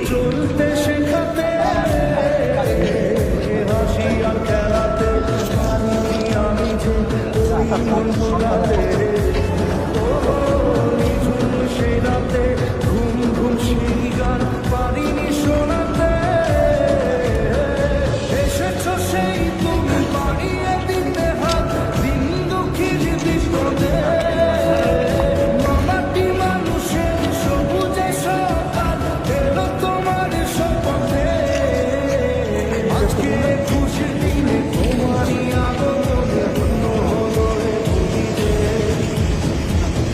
চলতে শেখাতে হাসি আর খেলাতে আমি যে মন ভোলাতে সেই রাতে ঘুম ঘুম সেই গান পারিনি শোনাতে এসেছ সেই তুমি বাড়িয়ে দিতে হাত দিন দুঃখীর বিপদে মামাটি মানুষের সবুজে সকাল এলো তোমার শপথে আজকে খুশির দিনে তোমারই আগমনে ধন্য হলো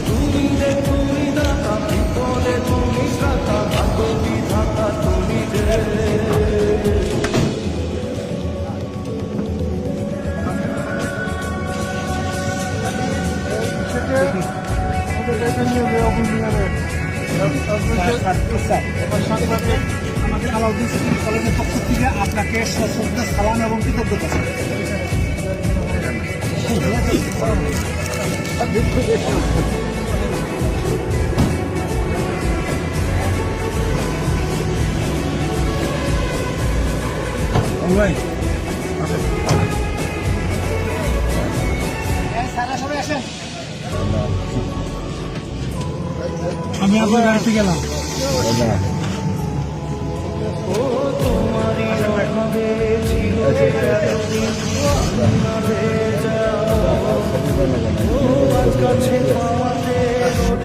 তুমি যে তুমি দাতা বিপদে তুমি ত্রাতা ভাগ্য বিধাতা তুমি যে আপনাকে সশ্রদ্ধ সালাম এবং কৃতজ্ঞতা আমি আপনার গাড়িতে গেলাম তোমারই অভাবে ছিল এতদিন না ভেজা আজ কাছে পাওয়াতে